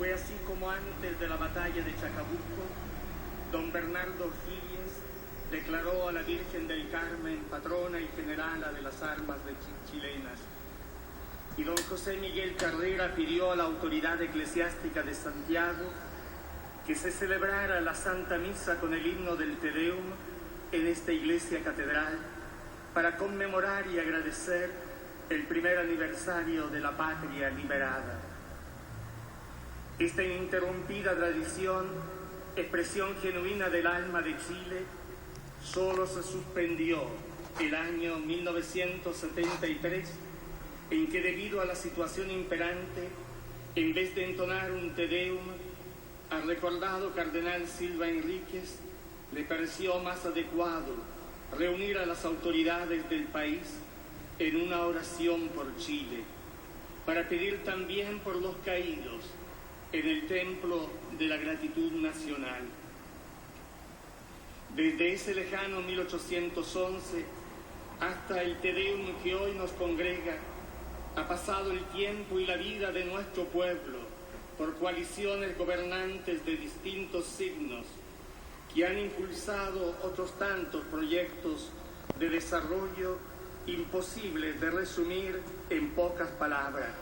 Fue así como antes de la batalla de Chacabuco, don Bernardo O'Higgins declaró a la Virgen del Carmen patrona y generala de las armas chilenas. Y don José Miguel Carrera pidió a la autoridad eclesiástica de Santiago que se celebrara la Santa Misa con el himno del Te Deum en esta iglesia catedral para conmemorar y agradecer el primer aniversario de la patria liberada. Esta ininterrumpida tradición, expresión genuina del alma de Chile, solo se suspendió el año 1973, en que debido a la situación imperante, en vez de entonar un Te Deum, al recordado cardenal Silva Enríquez le pareció más adecuado reunir a las autoridades del país en una oración por Chile, para pedir también por los caídos en el templo de la gratitud nacional. Desde ese lejano 1811 hasta el Te Deum que hoy nos congrega, ha pasado el tiempo y la vida de nuestro pueblo por coaliciones gobernantes de distintos signos que han impulsado otros tantos proyectos de desarrollo imposibles de resumir en pocas palabras.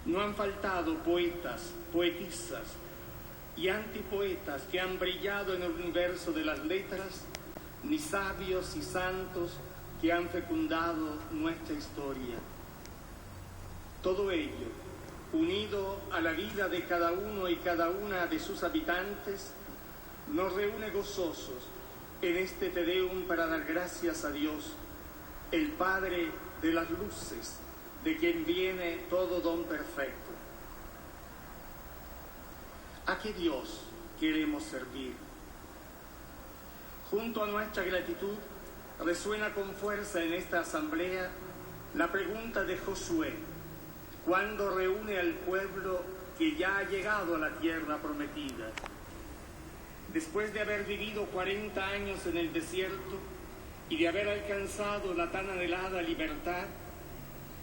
No han faltado poetas, poetisas y antipoetas que han brillado en el universo de las letras, ni sabios y santos que han fecundado nuestra historia. Todo ello, unido a la vida de cada uno y cada una de sus habitantes, nos reúne gozosos en este Te Deum para dar gracias a Dios, el Padre de las luces, de quien viene todo don perfecto. ¿A qué Dios queremos servir? Junto a nuestra gratitud, resuena con fuerza en esta asamblea la pregunta de Josué, cuando reúne al pueblo que ya ha llegado a la tierra prometida. Después de haber vivido 40 años en el desierto y de haber alcanzado la tan anhelada libertad,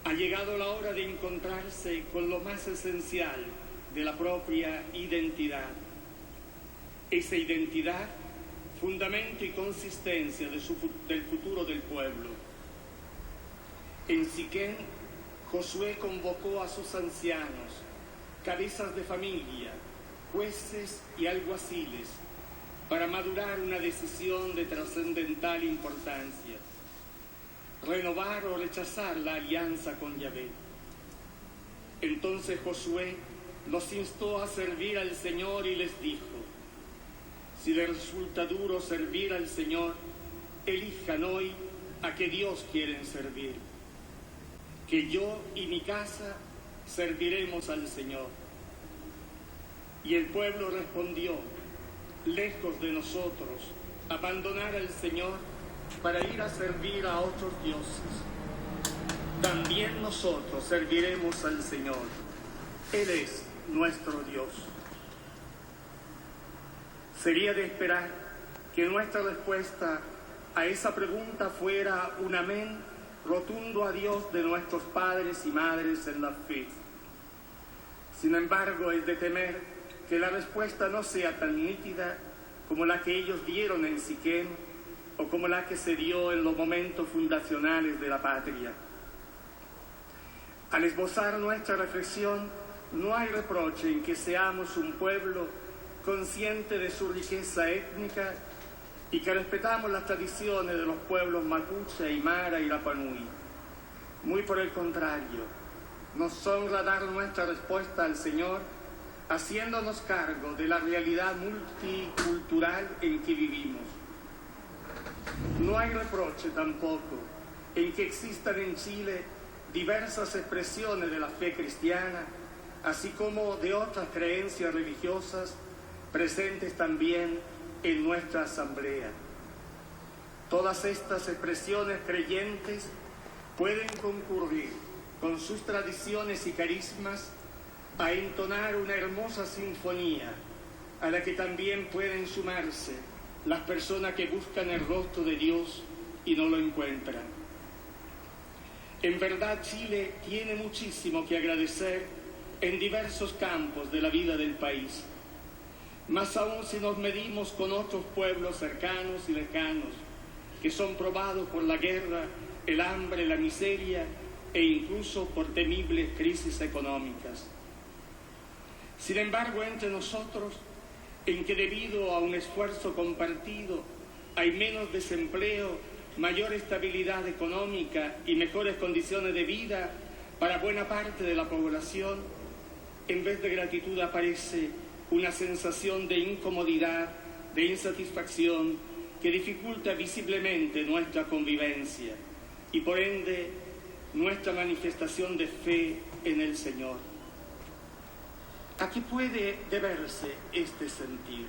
ha llegado la hora de encontrarse con lo más esencial de la propia identidad. Esa identidad, fundamento y consistencia del futuro del pueblo. En Siquén, Josué convocó a sus ancianos, cabezas de familia, jueces y alguaciles, para madurar una decisión de trascendental importancia: renovar o rechazar la alianza con Yahvé. Entonces Josué los instó a servir al Señor y les dijo: si les resulta duro servir al Señor, elijan hoy a qué Dios quieren servir. Que yo y mi casa serviremos al Señor. Y el pueblo respondió: lejos de nosotros abandonar al Señor para ir a servir a otros dioses. También nosotros serviremos al Señor. Él es nuestro Dios. Sería de esperar que nuestra respuesta a esa pregunta fuera un amén rotundo a Dios de nuestros padres y madres en la fe. Sin embargo, es de temer que la respuesta no sea tan nítida como la que ellos dieron en Siquén o como la que se dio en los momentos fundacionales de la patria. Al esbozar nuestra reflexión, no hay reproche en que seamos un pueblo consciente de su riqueza étnica y que respetamos las tradiciones de los pueblos mapuche, aymara y rapanui. Muy por el contrario, nos honra dar nuestra respuesta al Señor haciéndonos cargo de la realidad multicultural en que vivimos. No hay reproche tampoco en que existan en Chile diversas expresiones de la fe cristiana, así como de otras creencias religiosas presentes también en nuestra asamblea. Todas estas expresiones creyentes pueden concurrir con sus tradiciones y carismas a entonar una hermosa sinfonía a la que también pueden sumarse las personas que buscan el rostro de Dios y no lo encuentran. En verdad, Chile tiene muchísimo que agradecer en diversos campos de la vida del país. Más aún si nos medimos con otros pueblos cercanos y lejanos, que son probados por la guerra, el hambre, la miseria e incluso por temibles crisis económicas. Sin embargo, entre nosotros, en que debido a un esfuerzo compartido hay menos desempleo, mayor estabilidad económica y mejores condiciones de vida para buena parte de la población, en vez de gratitud aparece una sensación de incomodidad, de insatisfacción, que dificulta visiblemente nuestra convivencia y por ende nuestra manifestación de fe en el Señor. ¿A qué puede deberse este sentir?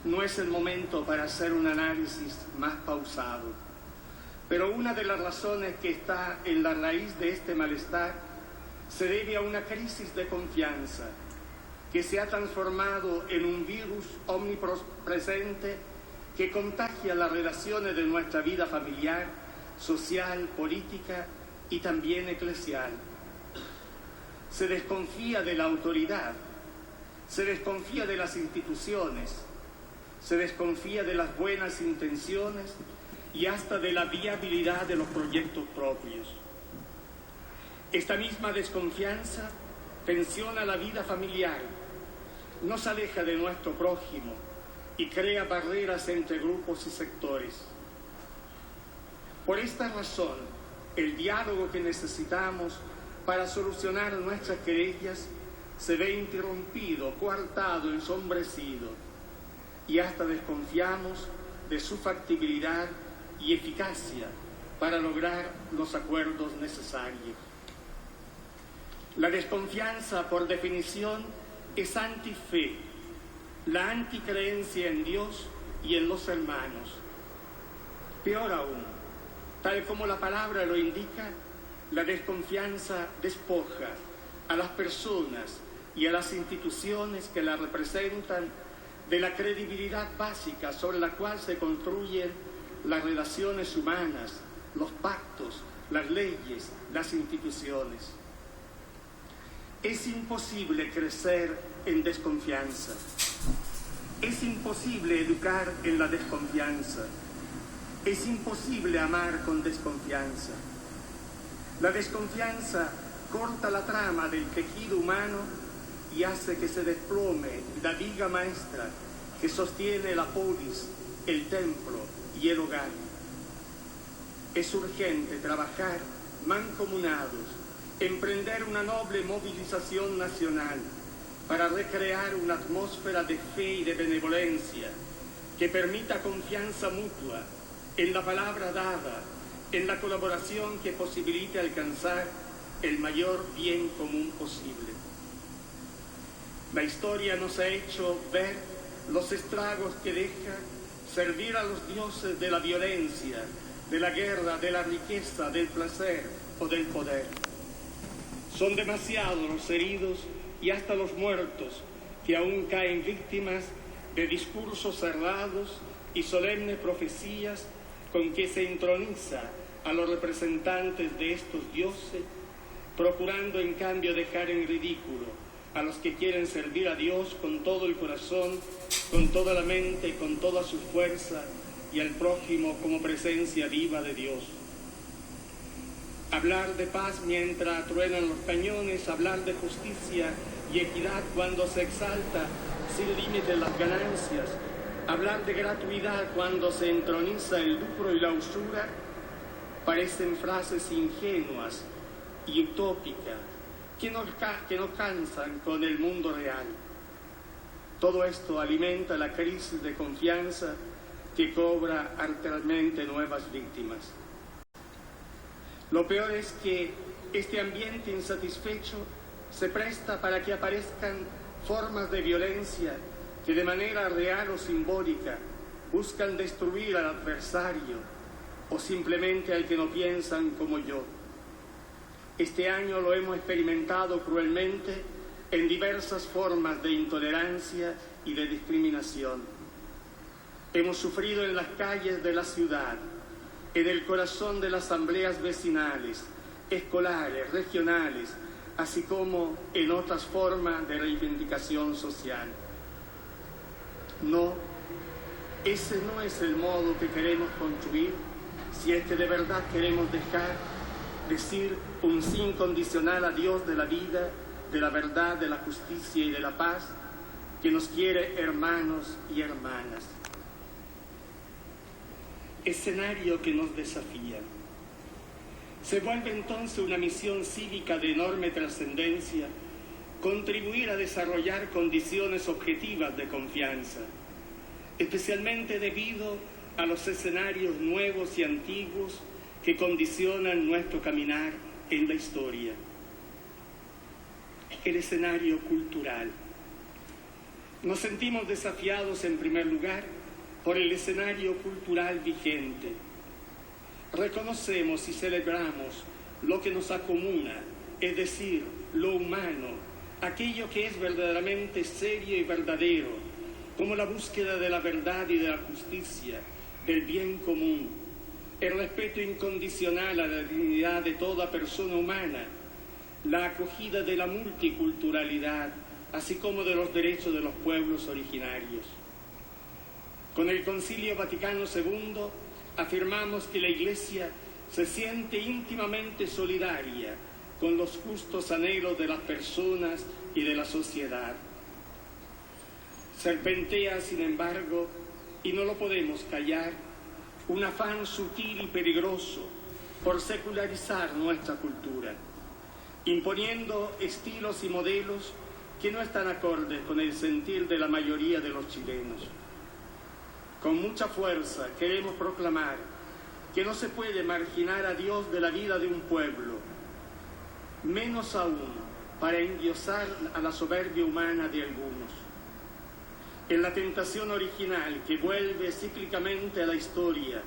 No es el momento para hacer un análisis más pausado, pero una de las razones que está en la raíz de este malestar se debe a una crisis de confianza que se ha transformado en un virus omnipresente que contagia las relaciones de nuestra vida familiar, social, política y también eclesial. Se desconfía de la autoridad, se desconfía de las instituciones, se desconfía de las buenas intenciones y hasta de la viabilidad de los proyectos propios. Esta misma desconfianza tensiona la vida familiar, nos aleja de nuestro prójimo y crea barreras entre grupos y sectores. Por esta razón, el diálogo que necesitamos para solucionar nuestras querellas se ve interrumpido, coartado, ensombrecido, y hasta desconfiamos de su factibilidad y eficacia para lograr los acuerdos necesarios. La desconfianza, por definición, es antife, la anticreencia en Dios y en los hermanos. Peor aún, tal como la palabra lo indica, la desconfianza despoja a las personas y a las instituciones que la representan de la credibilidad básica sobre la cual se construyen las relaciones humanas, los pactos, las leyes, las instituciones. Es imposible crecer en desconfianza. Es imposible educar en la desconfianza. Es imposible amar con desconfianza. La desconfianza corta la trama del tejido humano y hace que se desplome la viga maestra que sostiene la polis, el templo y el hogar. Es urgente trabajar mancomunados, emprender una noble movilización nacional para recrear una atmósfera de fe y de benevolencia que permita confianza mutua en la palabra dada, en la colaboración que posibilite alcanzar el mayor bien común posible. La historia nos ha hecho ver los estragos que deja servir a los dioses de la violencia, de la guerra, de la riqueza, del placer o del poder. Son demasiados los heridos y hasta los muertos que aún caen víctimas de discursos cerrados y solemnes profecías con que se entroniza a los representantes de estos dioses, procurando en cambio dejar en ridículo a los que quieren servir a Dios con todo el corazón, con toda la mente, con toda su fuerza, y al prójimo como presencia viva de Dios. Hablar de paz mientras truenan los cañones, hablar de justicia y equidad cuando se exalta sin límite las ganancias, hablar de gratuidad cuando se entroniza el lucro y la usura, parecen frases ingenuas y utópicas que no cansan con el mundo real. Todo esto alimenta la crisis de confianza que cobra arteramente nuevas víctimas. Lo peor es que este ambiente insatisfecho se presta para que aparezcan formas de violencia que de manera real o simbólica buscan destruir al adversario o simplemente al que no piensan como yo. Este año lo hemos experimentado cruelmente en diversas formas de intolerancia y de discriminación. Hemos sufrido en las calles de la ciudad, en el corazón de las asambleas vecinales, escolares, regionales, así como en otras formas de reivindicación social. No, ese no es el modo que queremos construir si es que de verdad queremos decir un sí incondicional a Dios de la vida, de la verdad, de la justicia y de la paz, que nos quiere hermanos y hermanas. Escenario que nos desafía. Se vuelve entonces una misión cívica de enorme trascendencia contribuir a desarrollar condiciones objetivas de confianza, especialmente debido a los escenarios nuevos y antiguos que condicionan nuestro caminar en la historia. El escenario cultural. Nos sentimos desafiados en primer lugar por el escenario cultural vigente. Reconocemos y celebramos lo que nos acomuna, es decir, lo humano, aquello que es verdaderamente serio y verdadero, como la búsqueda de la verdad y de la justicia, del bien común, el respeto incondicional a la dignidad de toda persona humana, la acogida de la multiculturalidad, así como de los derechos de los pueblos originarios. Con el Concilio Vaticano II afirmamos que la Iglesia se siente íntimamente solidaria con los justos anhelos de las personas y de la sociedad. Serpentea, sin embargo, y no lo podemos callar, un afán sutil y peligroso por secularizar nuestra cultura, imponiendo estilos y modelos que no están acordes con el sentir de la mayoría de los chilenos. Con mucha fuerza queremos proclamar que no se puede marginar a Dios de la vida de un pueblo, menos aún para endiosar a la soberbia humana de algunos. En la tentación original que vuelve cíclicamente a la historia,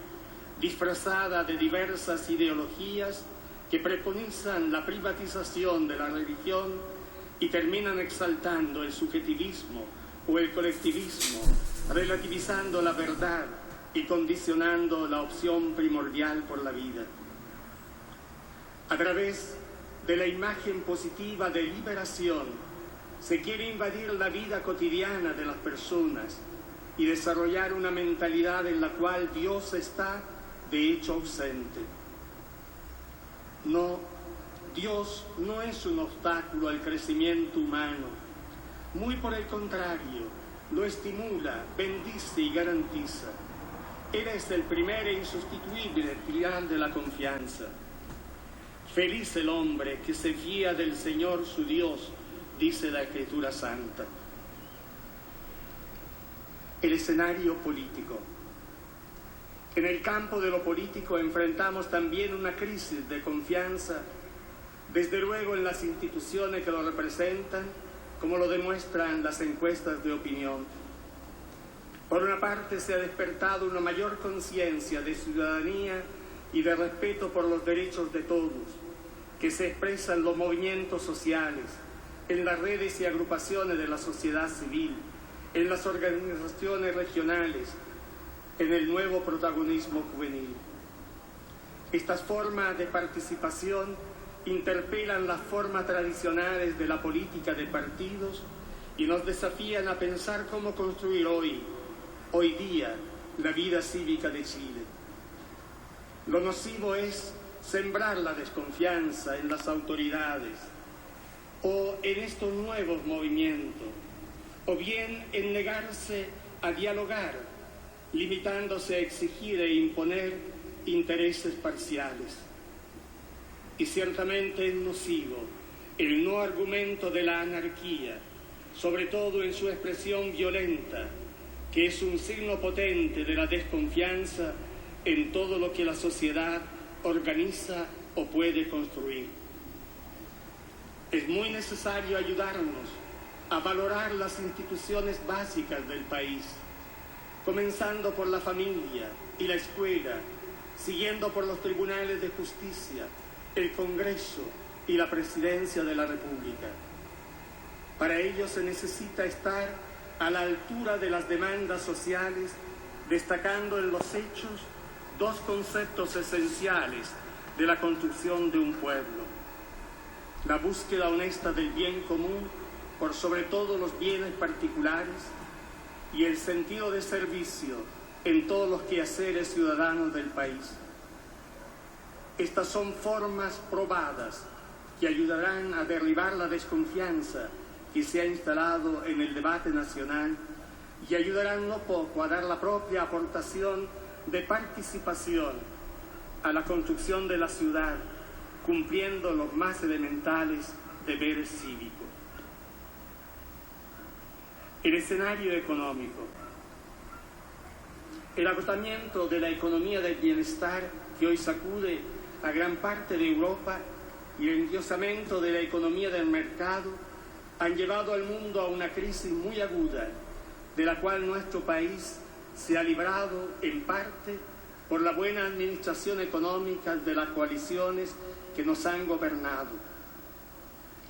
disfrazada de diversas ideologías que preconizan la privatización de la religión y terminan exaltando el subjetivismo o el colectivismo, relativizando la verdad y condicionando la opción primordial por la vida. A través de la imagen positiva de liberación, se quiere invadir la vida cotidiana de las personas y desarrollar una mentalidad en la cual Dios está, de hecho, ausente. No, Dios no es un obstáculo al crecimiento humano. Muy por el contrario, lo estimula, bendice y garantiza. Él es el primer e insustituible pilar de la confianza. Feliz el hombre que se fía del Señor su Dios, dice la Escritura Santa. El escenario político. En el campo de lo político enfrentamos también una crisis de confianza, desde luego en las instituciones que lo representan, como lo demuestran las encuestas de opinión. Por una parte, se ha despertado una mayor conciencia de ciudadanía y de respeto por los derechos de todos, que se expresan en los movimientos sociales, en las redes y agrupaciones de la sociedad civil, en las organizaciones regionales, en el nuevo protagonismo juvenil. Estas formas de participación interpelan las formas tradicionales de la política de partidos y nos desafían a pensar cómo construir hoy día, la vida cívica de Chile. Lo nocivo es sembrar la desconfianza en las autoridades o en estos nuevos movimientos, o bien en negarse a dialogar, limitándose a exigir e imponer intereses parciales. Y ciertamente es nocivo el no argumento de la anarquía, sobre todo en su expresión violenta, que es un signo potente de la desconfianza en todo lo que la sociedad organiza o puede construir. Es muy necesario ayudarnos a valorar las instituciones básicas del país, comenzando por la familia y la escuela, siguiendo por los tribunales de justicia, el Congreso y la Presidencia de la República. Para ello se necesita estar a la altura de las demandas sociales, destacando en los hechos dos conceptos esenciales de la construcción de un pueblo. La búsqueda honesta del bien común por sobre todo los bienes particulares y el sentido de servicio en todos los quehaceres ciudadanos del país. Estas son formas probadas que ayudarán a derribar la desconfianza que se ha instalado en el debate nacional y ayudarán no poco a dar la propia aportación de participación a la construcción de la ciudad, cumpliendo los más elementales deberes cívicos. El escenario económico. El agotamiento de la economía del bienestar que hoy sacude a gran parte de Europa y el endiosamento de la economía del mercado han llevado al mundo a una crisis muy aguda, de la cual nuestro país se ha librado en parte por la buena administración económica de las coaliciones que nos han gobernado.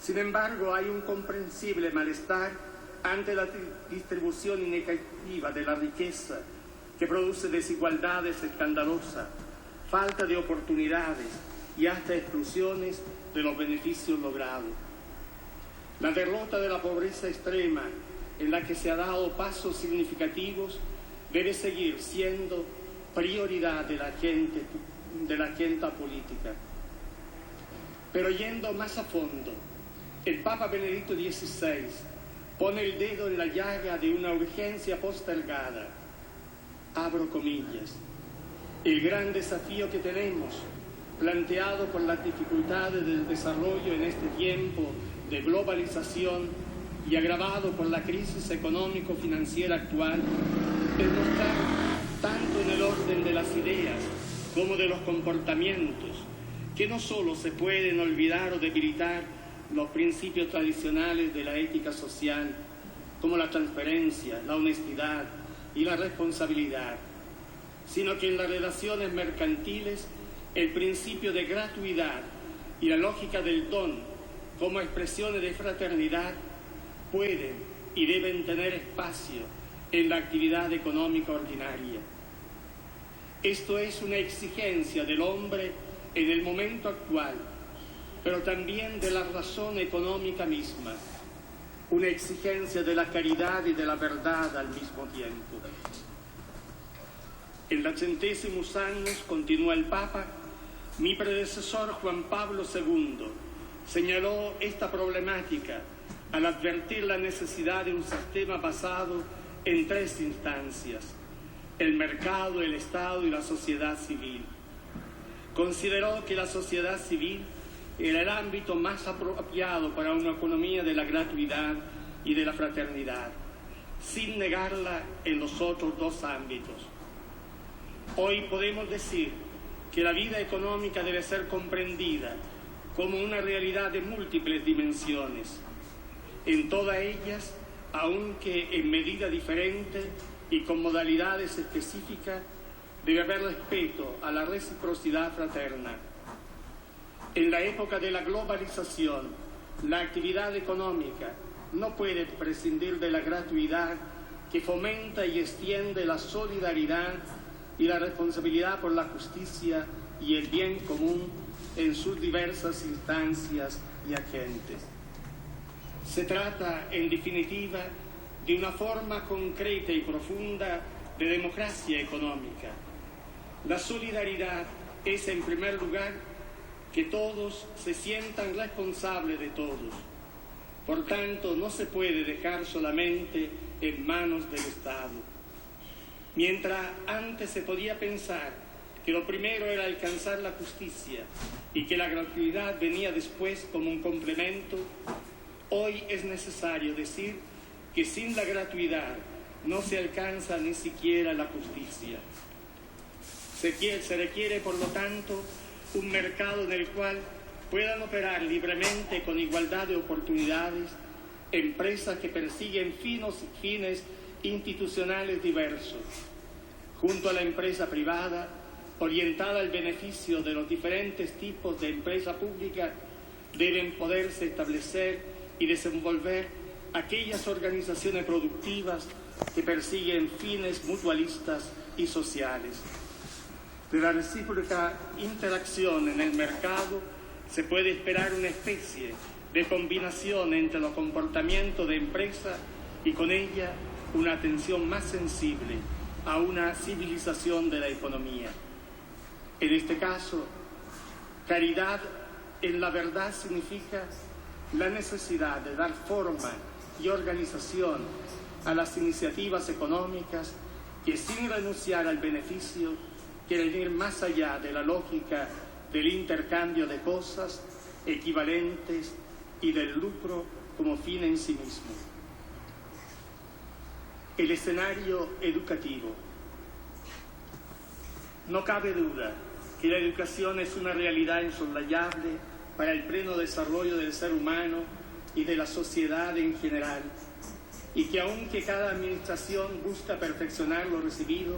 Sin embargo, hay un comprensible malestar ante la distribución inequitativa de la riqueza, que produce desigualdades escandalosas, falta de oportunidades y hasta exclusiones de los beneficios logrados. La derrota de la pobreza extrema, en la que se ha dado pasos significativos, debe seguir siendo prioridad de la agenda política. Pero yendo más a fondo, el Papa Benedicto XVI pone el dedo en la llaga de una urgencia postergada. Abro comillas. El gran desafío que tenemos, planteado por las dificultades del desarrollo en este tiempo de globalización y agravado por la crisis económico-financiera actual, es mostrar, tanto en el orden de las ideas como de los comportamientos, que no solo se pueden olvidar o debilitar los principios tradicionales de la ética social, como la transparencia, la honestidad y la responsabilidad, sino que en las relaciones mercantiles el principio de gratuidad y la lógica del don como expresiones de fraternidad pueden y deben tener espacio en la actividad económica ordinaria. Esto es una exigencia del hombre en el momento actual, pero también de la razón económica misma, una exigencia de la caridad y de la verdad al mismo tiempo. En los 80 años, continúa el Papa, mi predecesor Juan Pablo II señaló esta problemática al advertir la necesidad de un sistema basado en 3 instancias: el mercado, el Estado y la sociedad civil. Consideró que la sociedad civil era el ámbito más apropiado para una economía de la gratuidad y de la fraternidad, sin negarla en los otros 2 ámbitos. Hoy podemos decir que la vida económica debe ser comprendida como una realidad de múltiples dimensiones. En todas ellas, aunque en medida diferente y con modalidades específicas, debe haber respeto a la reciprocidad fraterna. En la época de la globalización, la actividad económica no puede prescindir de la gratuidad que fomenta y extiende la solidaridad y la responsabilidad por la justicia y el bien común en sus diversas instancias y agentes. Se trata, en definitiva, de una forma concreta y profunda de democracia económica. La solidaridad es, en primer lugar, que todos se sientan responsables de todos. Por tanto, no se puede dejar solamente en manos del Estado. Mientras antes se podía pensar que lo primero era alcanzar la justicia y que la gratuidad venía después como un complemento, hoy es necesario decir que sin la gratuidad no se alcanza ni siquiera la justicia. Se requiere, por lo tanto, un mercado en el cual puedan operar libremente con igualdad de oportunidades empresas que persiguen fines institucionales diversos, junto a la empresa privada, orientada al beneficio de los diferentes tipos de empresa pública, deben poderse establecer y desenvolver aquellas organizaciones productivas que persiguen fines mutualistas y sociales. de la recíproca interacción en el mercado se puede esperar una especie de combinación entre los comportamientos de empresa y con ella una atención más sensible a una civilización de la economía. En este caso, caridad en la verdad significa la necesidad de dar forma y organización a las iniciativas económicas que, sin renunciar al beneficio, quieren ir más allá de la lógica del intercambio de cosas equivalentes y del lucro como fin en sí mismo. El escenario educativo. No cabe duda que la educación es una realidad insoslayable para el pleno desarrollo del ser humano y de la sociedad en general, y que aunque cada administración busca perfeccionar lo recibido,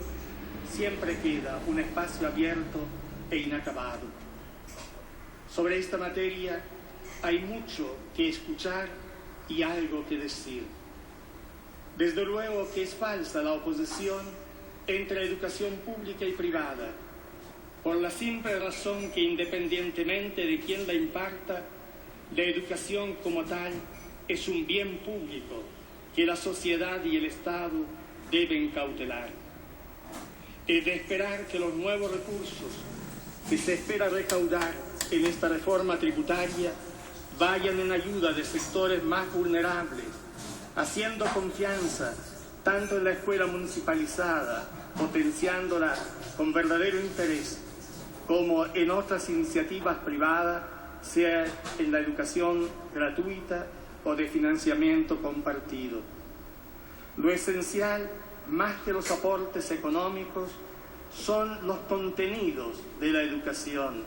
siempre queda un espacio abierto e inacabado. Sobre esta materia hay mucho que escuchar y algo que decir. Desde luego que es falsa la oposición entre educación pública y privada, por la simple razón que, independientemente de quién la imparta, la educación como tal es un bien público que la sociedad y el Estado deben cautelar. Es de esperar que los nuevos recursos que se espera recaudar en esta reforma tributaria vayan en ayuda de sectores más vulnerables, haciendo confianza tanto en la escuela municipalizada, potenciándola con verdadero interés, como en otras iniciativas privadas, sea en la educación gratuita o de financiamiento compartido. Lo esencial, más que los aportes económicos, son los contenidos de la educación,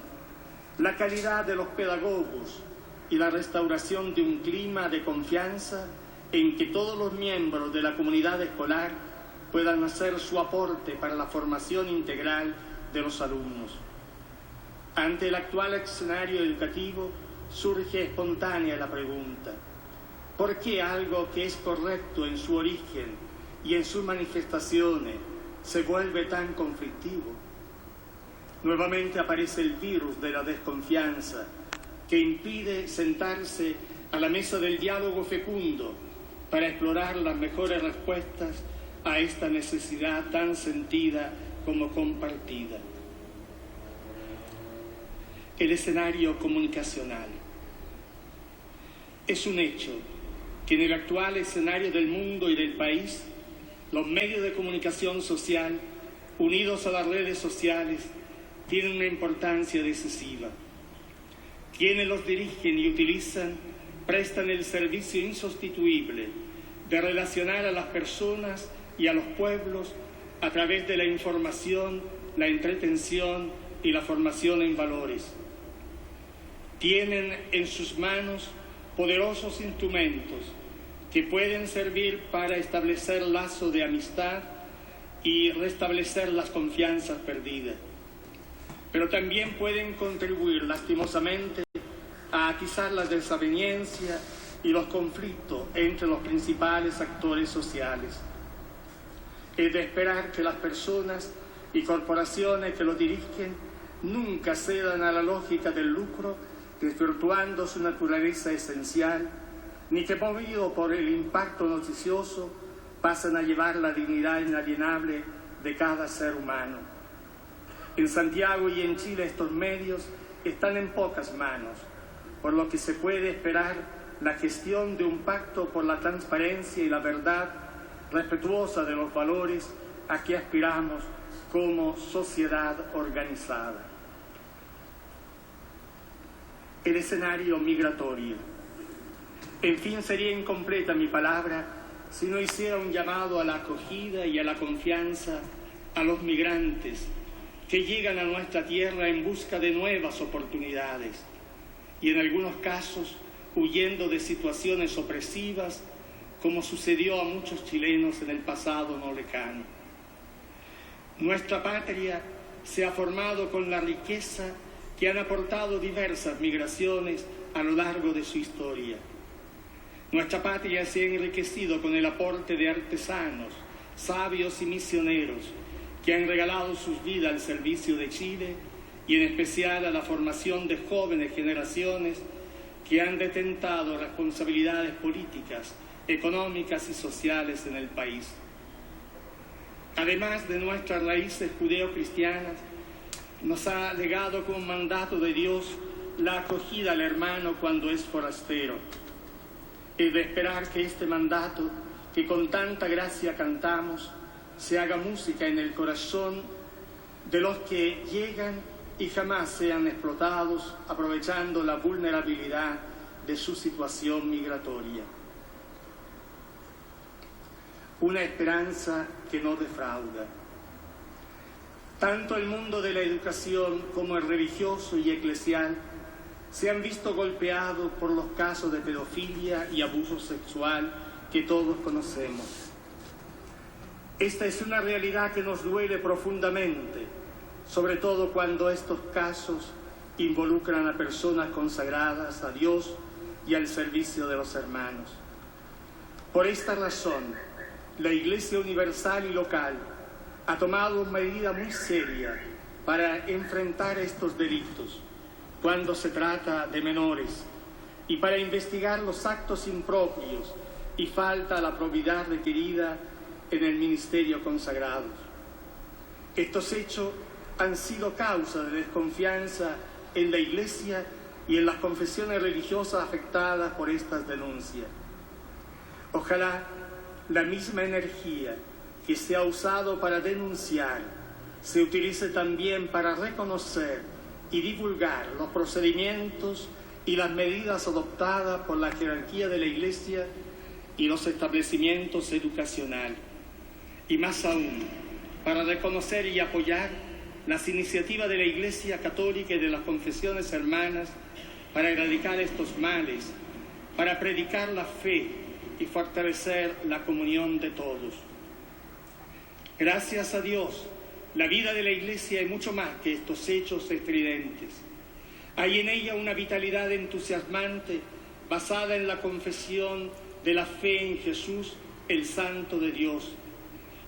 la calidad de los pedagogos y la restauración de un clima de confianza en que todos los miembros de la comunidad escolar puedan hacer su aporte para la formación integral de los alumnos. Ante el actual escenario educativo surge espontánea la pregunta: ¿por qué algo que es correcto en su origen y en sus manifestaciones se vuelve tan conflictivo? Nuevamente aparece el virus de la desconfianza que impide sentarse a la mesa del diálogo fecundo para explorar las mejores respuestas a esta necesidad tan sentida como compartida. El escenario comunicacional. Es un hecho que en el actual escenario del mundo y del país, los medios de comunicación social, unidos a las redes sociales, tienen una importancia decisiva. Quienes los dirigen y utilizan prestan el servicio insustituible de relacionar a las personas y a los pueblos a través de la información, la entretención y la formación en valores. Tienen en sus manos poderosos instrumentos que pueden servir para establecer lazos de amistad y restablecer las confianzas perdidas, pero también pueden contribuir lastimosamente a atizar la desaveniencia y los conflictos entre los principales actores sociales. Es de esperar que las personas y corporaciones que lo dirigen nunca cedan a la lógica del lucro, desvirtuando su naturaleza esencial, ni que, movido por el impacto noticioso, pasen a llevar la dignidad inalienable de cada ser humano. En Santiago y en Chile estos medios están en pocas manos, por lo que se puede esperar la gestión de un pacto por la transparencia y la verdad, respetuosa de los valores a que aspiramos como sociedad organizada. El escenario migratorio. En fin, sería incompleta mi palabra si no hiciera un llamado a la acogida y a la confianza a los migrantes que llegan a nuestra tierra en busca de nuevas oportunidades y en algunos casos huyendo de situaciones opresivas, como sucedió a muchos chilenos en el pasado no lejano. Nuestra patria se ha formado con la riqueza que han aportado diversas migraciones a lo largo de su historia. Nuestra patria se ha enriquecido con el aporte de artesanos, sabios y misioneros que han regalado sus vidas al servicio de Chile y en especial a la formación de jóvenes generaciones que han detentado responsabilidades políticas, económicas y sociales en el país. Además de nuestras raíces judeo-cristianas, nos ha legado como mandato de Dios la acogida al hermano cuando es forastero. Es de esperar que este mandato, que con tanta gracia cantamos, se haga música en el corazón de los que llegan y jamás sean explotados, aprovechando la vulnerabilidad de su situación migratoria. Una esperanza que no defrauda. Tanto el mundo de la educación como el religioso y eclesial se han visto golpeados por los casos de pedofilia y abuso sexual que todos conocemos. Esta es una realidad que nos duele profundamente, sobre todo cuando estos casos involucran a personas consagradas a Dios y al servicio de los hermanos. Por esta razón, la Iglesia universal y local ha tomado medida muy seria para enfrentar estos delitos cuando se trata de menores y para investigar los actos impropios y falta a la probidad requerida en el ministerio consagrado. Estos hechos han sido causa de desconfianza en la Iglesia y en las confesiones religiosas afectadas por estas denuncias. Ojalá la misma energía que se ha usado para denunciar se utilice también para reconocer y divulgar los procedimientos y las medidas adoptadas por la jerarquía de la Iglesia y los establecimientos educacionales. Y más aún, para reconocer y apoyar las iniciativas de la Iglesia Católica y de las confesiones hermanas para erradicar estos males, para predicar la fe y fortalecer la comunión de todos. Gracias a Dios, la vida de la Iglesia es mucho más que estos hechos estridentes. Hay en ella una vitalidad entusiasmante basada en la confesión de la fe en Jesús, el Santo de Dios,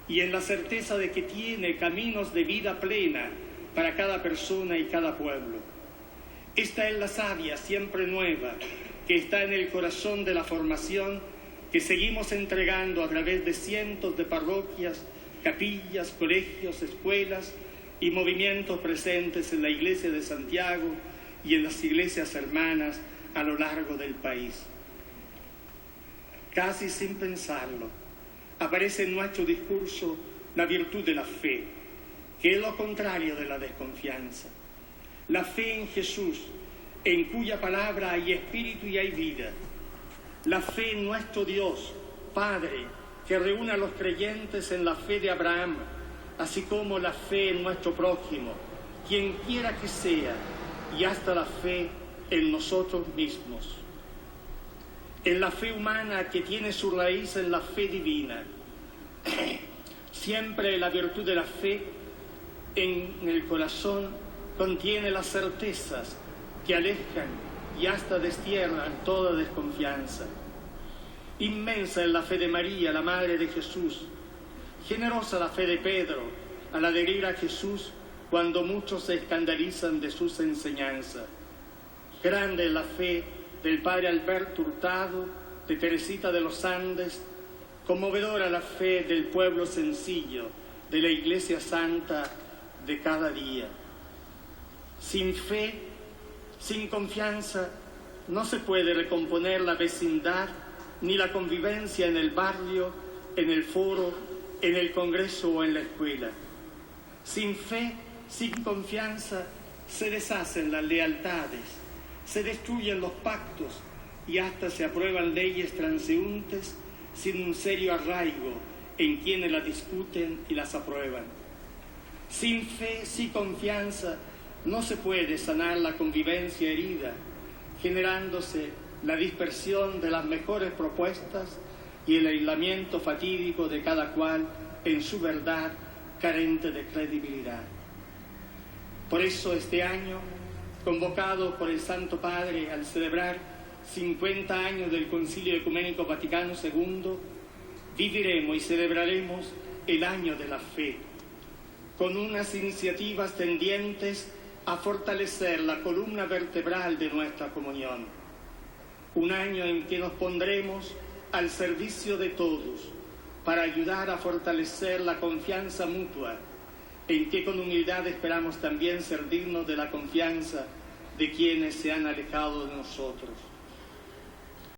y en la certeza de que tiene caminos de vida plena para cada persona y cada pueblo. Esta es la savia siempre nueva que está en el corazón de la formación que seguimos entregando a través de cientos de parroquias, capillas, colegios, escuelas y movimientos presentes en la Iglesia de Santiago y en las iglesias hermanas a lo largo del país. Casi sin pensarlo, aparece en nuestro discurso la virtud de la fe, que es lo contrario de la desconfianza. La fe en Jesús, en cuya palabra hay espíritu y hay vida. La fe en nuestro Dios, Padre, que reúne a los creyentes en la fe de Abraham, así como la fe en nuestro prójimo, quien quiera que sea, y hasta la fe en nosotros mismos. En la fe humana que tiene su raíz en la fe divina. Siempre la virtud de la fe en el corazón contiene las certezas que alejan y hasta destierran toda desconfianza. Inmensa es la fe de María, la Madre de Jesús. Generosa la fe de Pedro al adherir a Jesús cuando muchos se escandalizan de sus enseñanzas. Grande es la fe del Padre Alberto Hurtado, de Teresita de los Andes. Conmovedora la fe del pueblo sencillo, de la Iglesia Santa de cada día. Sin fe, sin confianza, no se puede recomponer la vecindad ni la convivencia en el barrio, en el foro, en el congreso o en la escuela. Sin fe, sin confianza, se deshacen las lealtades, se destruyen los pactos y hasta se aprueban leyes transeúntes sin un serio arraigo en quienes las discuten y las aprueban. Sin fe, sin confianza, no se puede sanar la convivencia herida, generándose la dispersión de las mejores propuestas y el aislamiento fatídico de cada cual en su verdad carente de credibilidad. Por eso este año, convocado por el Santo Padre al celebrar 50 años del Concilio Ecuménico Vaticano II, viviremos y celebraremos el año de la fe. con unas iniciativas tendientes a fortalecer la columna vertebral de nuestra comunión. Un año en que nos pondremos al servicio de todos para ayudar a fortalecer la confianza mutua, en que con humildad esperamos también ser dignos de la confianza de quienes se han alejado de nosotros.